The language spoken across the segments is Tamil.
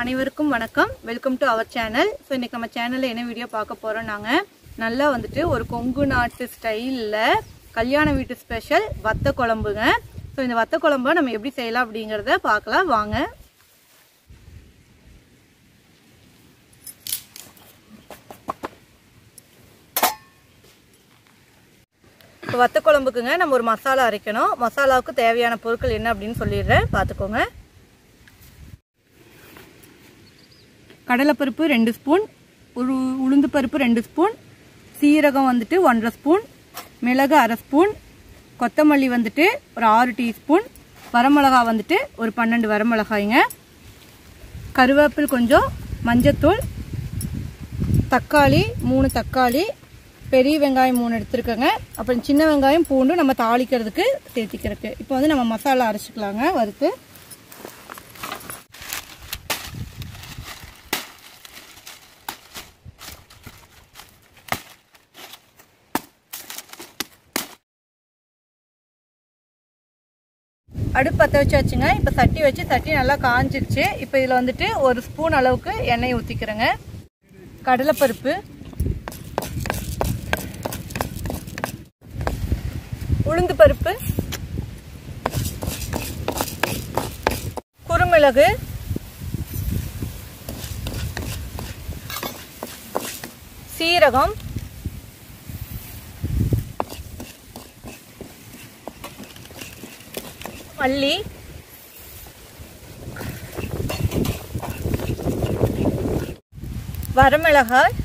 அனைவருக்கும் வணக்கம். Welcome to our channel. So இன்றைக்கி நம்ம சேனலில் என்ன வீடியோ பார்க்க போகிறோம், நாங்கள் நல்லா வந்துட்டு ஒரு கொங்கு நாட்டு ஸ்டைலில் கல்யாண வீட்டு ஸ்பெஷல் வத்த குழம்புங்க. ஸோ இந்த வத்த குழம்பை நம்ம எப்படி செய்யலாம் அப்படிங்கிறத பார்க்கலாம் வாங்க. இப்போ வத்த குழம்புக்குங்க நம்ம ஒரு மசாலா அரைக்கணும். மசாலாவுக்கு தேவையான பொருட்கள் என்ன அப்படின்னு சொல்லிடுறேன், பார்த்துக்கோங்க. கடலைப்பருப்பு 2 ஸ்பூன், உளுந்து பருப்பு 2 ஸ்பூன், சீரகம் வந்துட்டு 1.5 ஸ்பூன், மிளகு 1/2 ஸ்பூன், கொத்தமல்லி வந்துட்டு ஒரு 6 டீஸ்பூன், வரமிளகா வந்துட்டு ஒரு 12 வரமிளகாய்ங்க, கருவேப்பில் கொஞ்சம், மஞ்சத்தூள், தக்காளி 3 தக்காளி, பெரிய வெங்காயம் 3 எடுத்துருக்கோங்க. அப்புறம் சின்ன வெங்காயம் பூண்டு நம்ம தாளிக்கிறதுக்கு சேர்த்திக்கிறதுக்கு. இப்போ வந்து நம்ம மசாலா அரைச்சிக்கலாங்க வறுத்து. அடுப்பு பற்ற வச்சாச்சுங்க. இப்போ சட்டி வச்சு சட்டி நல்லா காஞ்சிருச்சு. இப்போ இதில் வந்துட்டு 1 ஸ்பூன் அளவுக்கு எண்ணெய் ஊற்றிக்கிறேங்க. கடலைப்பருப்பு, உளுந்து பருப்பு, குறுமிளகு, சீரகம், மல்லி, வரமிளகாய்,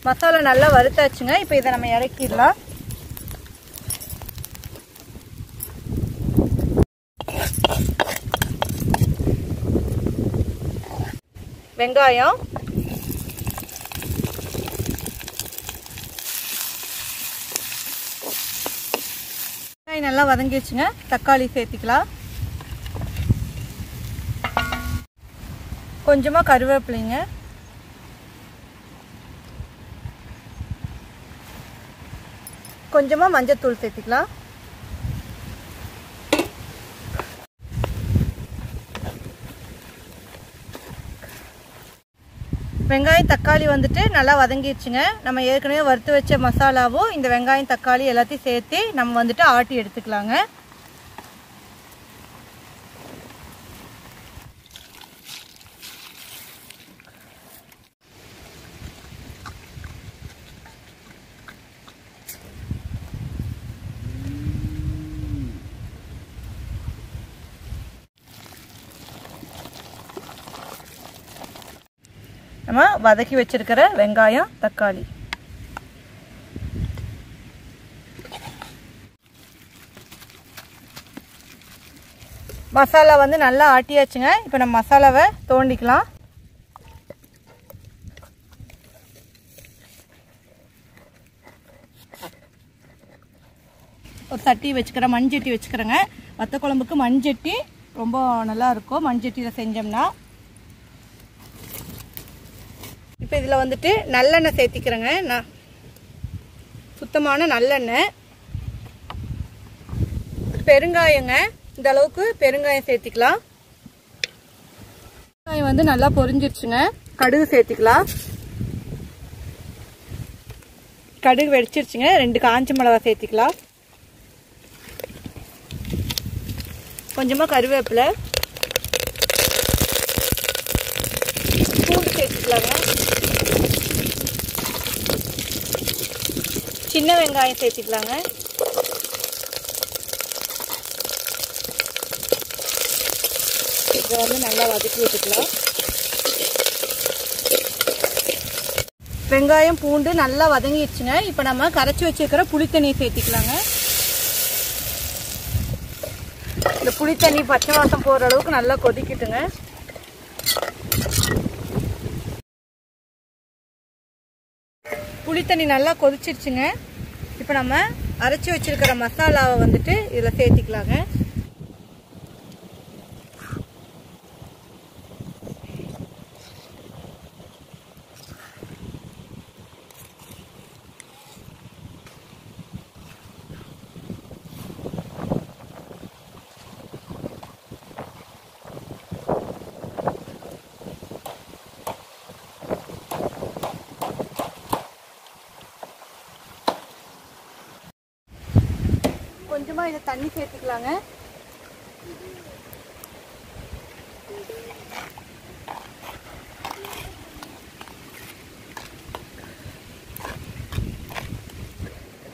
மசாலா நல்லா வறுத்தாச்சுங்க. இப்போ இதை நம்ம இறக்கிடலாம். வெங்காயம், நல்லா வதங்கிடுச்சுங்க. தக்காளி சேர்த்திக்கலாம். கொஞ்சமா கருவேப்பிலைங்க, கொஞ்சமா மஞ்சத்தூள் சேர்த்திக்கலாம். வெங்காயம் தக்காளி வந்துட்டு நல்லா வதங்கிடுச்சுங்க. நம்ம ஏற்கனவே வறுத்து வச்ச மசாலாவும் இந்த வெங்காயம் தக்காளி எல்லாத்தையும் சேர்த்து நம்ம வந்துட்டு ஆட்டி எடுத்துக்கலாங்க. நம்ம வதக்கி வச்சிருக்கிற வெங்காயம் தக்காளி, மசாலா வந்து நல்லா ஆட்டியாச்சுங்க. இப்போ நம்ம மசாலாவை தோண்டிக்கலாம். ஒரு சட்டி வச்சுக்கிறேன், மண்சட்டி வச்சுக்கிறேங்க. வத்த குழம்புக்கு மண்சட்டி ரொம்ப நல்லா இருக்கும், மண்சட்டியில் செஞ்சோம்னா. இப்போ இதில் வந்துட்டு நல்லெண்ணெய் சேர்த்திக்கிறேங்க. நான் சுத்தமான நல்லெண்ணெய், பெருங்காயங்க, இந்த அளவுக்கு பெருங்காயம் சேர்த்திக்கலாம். பெருங்காயம் வந்து நல்லா பொரிஞ்சிருச்சுங்க. கடுகு சேர்த்திக்கலாம். கடுகு வெடிச்சிருச்சுங்க. 2 காஞ்ச மிளகாய் சேர்த்திக்கலாம். கொஞ்சமாக கருவேப்பிலை, பூண்டு சேர்த்துக்கலாங்க. சின்ன வெங்காயம் சேர்த்துக்கலாங்க. இதை வந்து நல்லா வதக்கி விட்டுக்கலாம். வெங்காயம் பூண்டு நல்லா வதங்கிடுச்சுங்க. இப்போ நம்ம கரைச்சி வச்சிருக்கிற புளித்தண்ணியை சேர்த்துக்கலாங்க. இந்த புளித்தண்ணி பச்சை வாசம் போகிற அளவுக்கு நல்லா கொதிக்கிட்டுங்க. புளித்தண்ணி நல்லா கொதிச்சிருச்சுங்க. இப்போ நம்ம அரைச்சி வச்சிருக்கிற மசாலாவை வந்துட்டு இதில் சேர்த்திக்கலாங்க. கொஞ்சமா இதை தண்ணி சேர்த்துக்கலாங்க.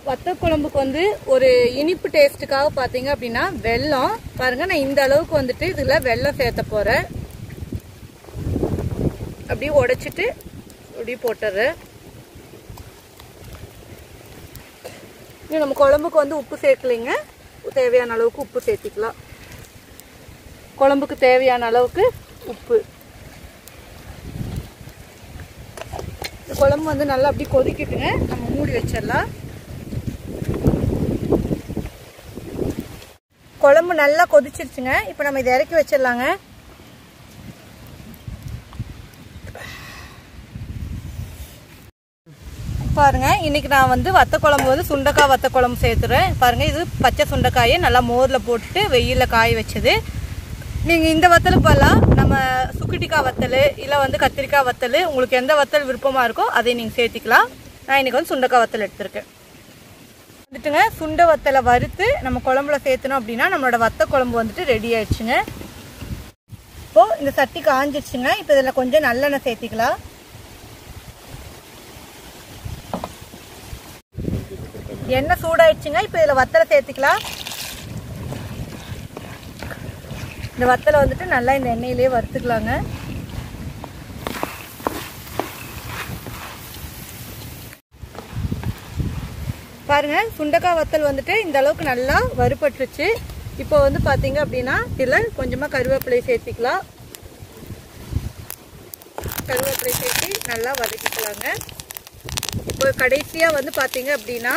வத்த குழம்புக்கு வந்து ஒரு இனிப்பு டேஸ்ட்டுக்காக பார்த்தீங்க அப்படின்னா வெல்லம் பாருங்க. நான் இந்த அளவுக்கு வந்துட்டு இதில் வெல்லம் சேர்த்த போகிறேன். அப்படியே உடைச்சிட்டு அப்படியே போட்டுறேன். இன்னும் நம்ம குழம்புக்கு வந்து உப்பு சேர்க்கலைங்க. தேவையான அளவுக்கு உப்பு சேர்த்திக்கலாம். குழம்புக்கு தேவையான அளவுக்கு உப்பு. குழம்பு வந்து நல்லா அப்படி கொதிக்கிட்டுங்க. நம்ம மூடி வச்சிடலாம். குழம்பு நல்லா கொதிச்சிருச்சுங்க. இப்போ நம்ம இதை இறக்கி வச்சிடலாங்க. பாருங்க, இன்னைக்கு நான் வந்து வத்த குழம்பு வந்து சுண்டைக்காய் வத்த குழம்பு சேர்த்துறேன். பாருங்க, இது பச்சை சுண்டைக்காயை நல்லா மோரில் போட்டு வெயிலில் காய வச்சது. நீங்கள் இந்த வத்தலுக்கு பதிலாக நம்ம சுக்கிட்டிக்காய் வத்தல் இல்லை வந்து கத்திரிக்காய் வத்தல், உங்களுக்கு எந்த வத்தல் விருப்பமாக இருக்கோ அதை நீங்கள் சேர்த்திக்கலாம். நான் இன்னைக்கு வந்து சுண்டைக்காய் வத்தல் எடுத்திருக்கேன். வந்துட்டுங்க சுண்டை வத்தலை வறுத்து நம்ம குழம்புல சேர்த்தணும் அப்படின்னா நம்மளோட வத்த குழம்பு வந்துட்டு ரெடி ஆயிடுச்சுங்க. இப்போது இந்த சட்டி காஞ்சிடுச்சுங்க. இப்போ இதில் கொஞ்சம் நல்லெண்ணெய் சேர்த்திக்கலாம். எண்ணெய் சூடாயிடுச்சுங்க. இப்போ இதில் வத்தலை சேர்த்திக்கலாம். இந்த வத்தலை வந்துட்டு நல்லா இந்த எண்ணெயிலே வறுத்துக்கலாங்க. பாருங்க, சுண்டைக்காய் வத்தல் வந்துட்டு இந்த அளவுக்கு நல்லா வறுபட்டுருச்சு. இப்போ வந்து பார்த்தீங்க அப்படின்னா இதில் கொஞ்சமாக கருவேப்பிலை சேர்த்திக்கலாம். கருவேப்பிலை சேர்த்து நல்லா வதக்கிக்கலாங்க. இப்போ கடைசியாக வந்து பார்த்தீங்க அப்படின்னா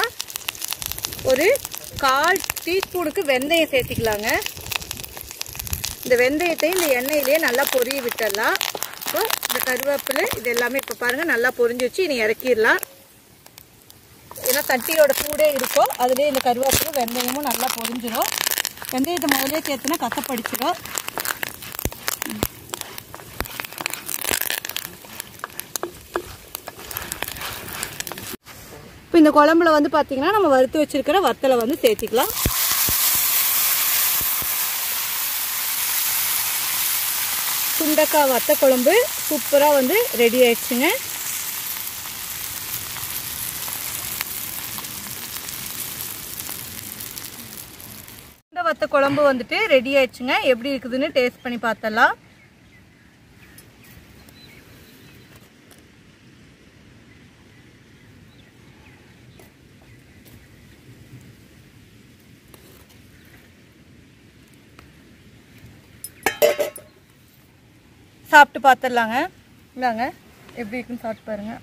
ஒரு 1/4 டீஸ்பூனுக்கு வெந்தயம் சேர்த்திக்கலாங்க. இந்த வெந்தயத்தை இந்த எண்ணெயிலேயே நல்லா பொரிய விட்டுடலாம். இப்போ இந்த கருவேப்பிலை இது எல்லாமே இப்போ பாருங்கள் நல்லா பொரிஞ்சிருச்சு. இனி இறக்கிடலாம். ஏன்னா சட்டியோட சூடே இருக்கும். அதுலேயே இந்த கருவேப்பிலை வெந்தயமும் நல்லா பொரிஞ்சிடும். வெந்தயத்தை முதலே சேர்த்துனா கசப்படிச்சிடும். இப்போ இந்த குழம்புல வந்து பார்த்தீங்கன்னா நம்ம வறுத்து வச்சிருக்கிற வத்தலை வந்து சேர்த்திக்கலாம். சுண்டைக்காய் வத்த குழம்பு சூப்பராக வந்து ரெடி ஆயிடுச்சுங்க. வத்த குழம்பு வந்துட்டு ரெடி ஆயிடுச்சுங்க. எப்படி இருக்குதுன்னு டேஸ்ட் பண்ணி பார்த்தலாம். சாப்பிட்டு பார்த்துடலாங்க. இல்லைங்க எப்படி இருக்குன்னு சாப்பிட்டு பாருங்க.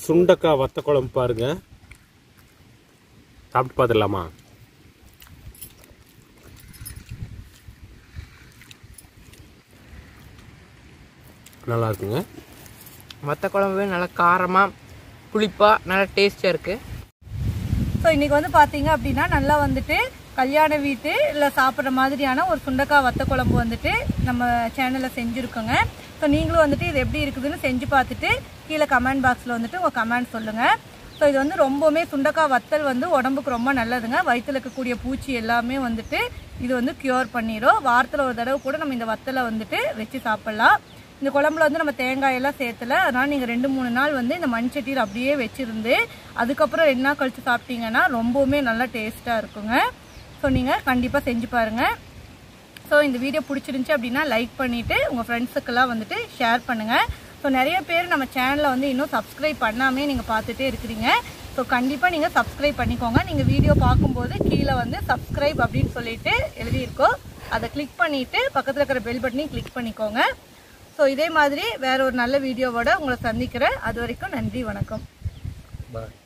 சுண்டைக்காய் வத்த குழம்பு பாருங்க. சாப்பிட்டு பார்த்துடலாமா? நல்லா இருக்குங்க. வத்த குழம்பு நல்லா காரமாக புளிப்பாக நல்லா டேஸ்டியாக இருக்குது. ஸோ இன்றைக்கி வந்து பார்த்தீங்க அப்படின்னா நல்லா வந்துட்டு கல்யாண வீட்டு இல்லை சாப்பிட்ற மாதிரியான ஒரு சுண்டைக்காய் வத்த குழம்பு வந்துட்டு நம்ம சேனலில் செஞ்சுருக்கோங்க. ஸோ நீங்களும் வந்துட்டு இது எப்படி இருக்குதுன்னு செஞ்சு பார்த்துட்டு கீழே கமெண்ட் பாக்ஸில் வந்துட்டு உங்கள் கமெண்ட் சொல்லுங்கள். ஸோ இது வந்து ரொம்பவுமே சுண்டைக்காய் வத்தல் வந்து உடம்புக்கு ரொம்ப நல்லதுங்க. வயிற்றில் இருக்கக்கூடிய பூச்சி எல்லாமே வந்துட்டு இது வந்து க்யூர் பண்ணிடும். வாரத்தில் ஒரு தடவை கூட நம்ம இந்த வத்தலை வந்துட்டு வச்சு சாப்பிட்லாம். இந்த குழம்புல வந்து நம்ம தேங்காயெல்லாம் சேர்த்துல. அதனால் நீங்கள் 2-3 நாள் வந்து இந்த மண்சட்டியில் அப்படியே வச்சுருந்து அதுக்கப்புறம் 2 நாள் கழித்து சாப்பிட்டீங்கன்னா ரொம்பவுமே நல்லா டேஸ்ட்டாக இருக்குங்க. ஸோ நீங்கள் கண்டிப்பாக செஞ்சு பாருங்கள். ஸோ இந்த வீடியோ பிடிச்சிருந்துச்சி அப்படின்னா லைக் பண்ணிவிட்டு உங்கள் ஃப்ரெண்ட்ஸுக்கெல்லாம் வந்துட்டு ஷேர் பண்ணுங்கள். ஸோ நிறைய பேர் நம்ம சேனலை வந்து இன்னும் சப்ஸ்கிரைப் பண்ணாமே நீங்கள் பார்த்துட்டே இருக்கிறீங்க. ஸோ கண்டிப்பாக நீங்கள் சப்ஸ்கிரைப் பண்ணிக்கோங்க. நீங்கள் வீடியோ பார்க்கும்போது கீழே வந்து சப்ஸ்கிரைப் அப்படின்னு சொல்லிட்டு எழுதியிருக்கோம். அதை கிளிக் பண்ணிவிட்டு பக்கத்தில் இருக்கிற பெல் பட்டனையும் கிளிக் பண்ணிக்கோங்க. ஸோ இதே மாதிரி வேற ஒரு நல்ல வீடியோவோட உங்களை சந்திக்கிறேன். அது வரைக்கும் நன்றி, வணக்கம். பாய்.